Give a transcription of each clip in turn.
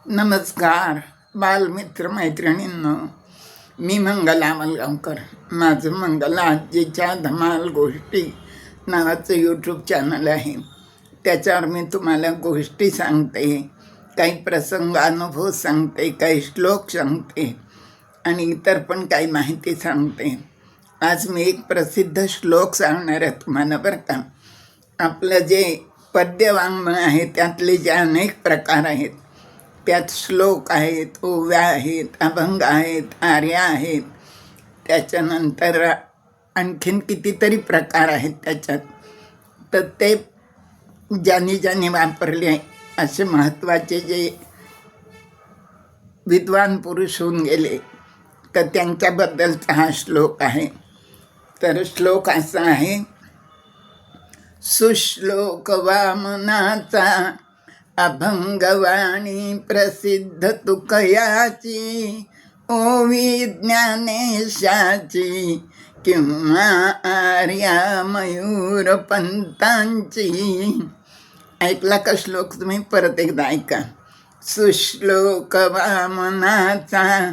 नमस्कार बालमित्र मैत्रिणींनो, मी मंगला मलगावकर. माझं मंगला आजीच्या धमाल गोष्टी नावाचं यूट्यूब चॅनल आहे. त्याच्यावर मी तुम्हाला गोष्टी सांगते, काही प्रसंग अनुभव सांगते, काही श्लोक सांगते आणि इतर पण काही माहिती सांगते. आज मी एक प्रसिद्ध श्लोक सांगणार आहे तुम्हाला बरं का. आपलं जे पद्यवाङ्मय आहे त्यातले जे अनेक प्रकार आहेत त्यात श्लोक आहेत, ओव्या आहेत, अभंग आहेत, आर्या आहेत, त्याच्यानंतर आणखीन कितीतरी प्रकार आहेत त्याच्यात. तर ते ज्यांनी वापरले असे महत्त्वाचे जे विद्वान पुरुष होऊन गेले तर त्यांच्याबद्दलचा हा श्लोक आहे. तर श्लोक असा आहे: सुश्लोक वामनाचा अभंगवाणी प्रसिद्ध तुकयाची, ओवी ज्ञानेशाची किंवा आर्या मयूर पंतांची. ऐकला का श्लोक तुम्ही? परत एकदा ऐका. सुश्लोक वामनाचा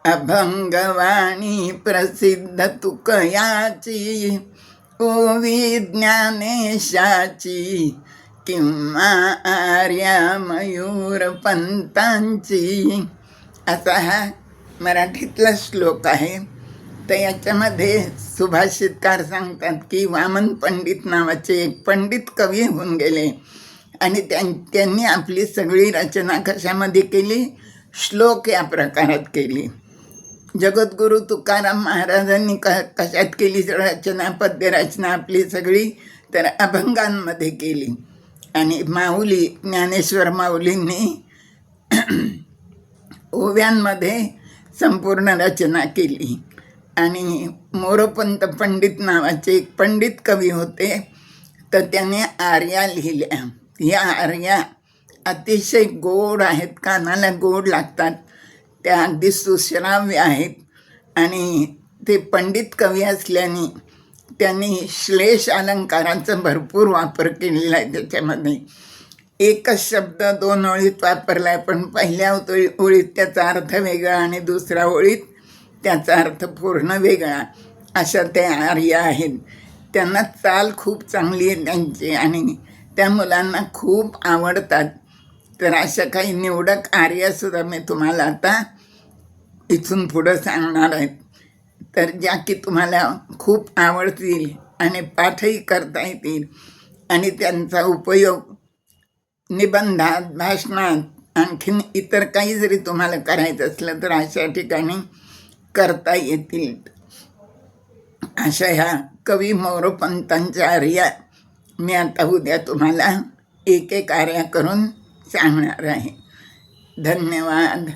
अभंगवाणी प्रसिद्ध तुकयाची, ओवी ज्ञानेशाची किंवा आर्या मयूर पंतांची. असा हा मराठीतला श्लोक आहे. तर याच्यामध्ये सुभाषितकार सांगतात की वामन पंडित नावाचे एक पंडित कवी होऊन गेले आणि त्यांनी आपली सगळी रचना कशामध्ये केली? श्लोक या प्रकारात केली. जगद्गुरू तुकाराम महाराजांनी कशात केली रचना? पद्यरचना आपली सगळी तर अभंगांमध्ये केली. आणि माऊली ज्ञानेश्वर माऊलींनी ओव्यांमध्ये संपूर्ण रचना केली. आणि मोरोपंत पंडित नावाचे एक पंडित कवी होते, तर त्याने आर्या लिहिल्या. ह्या आर्या अतिशय गोड आहेत, कानाला गोड लागतात, त्या अगदी सुश्राव्य आहेत. आणि ते पंडित कवी असल्याने त्यांनी श्लेष अलंकाराचा भरपूर वापर केलेला आहे. त्याच्यामध्ये एकच शब्द 2 ओळीत वापरला आहे, पण पहिल्या ओळीत त्याचा अर्थ वेगळा आणि दुसऱ्या ओळीत त्याचा अर्थ पूर्ण वेगळा, अशा त्या आर्या आहेत. त्यांना चाल खूप चांगली आहे त्यांची आणि त्या मुलांना खूप आवडतात. तर अशा काही निवडक आर्यासुद्धा मी तुम्हाला आता इथून पुढं सांगणार आहेत. तर ज्या की तुम्हाला खूप आवडतील आणि पाठही करता येतील आणि त्यांचा उपयोग निबंधात, भाषणात, आणखीन इतर काही जरी तुम्हाला करायचं असलं तर अशा ठिकाणी करता येतील. अशा ह्या कवी मोरोपंतांच्या आर्या मी आता उद्या तुम्हाला एक एक आर्या करून सांगणार आहे. धन्यवाद.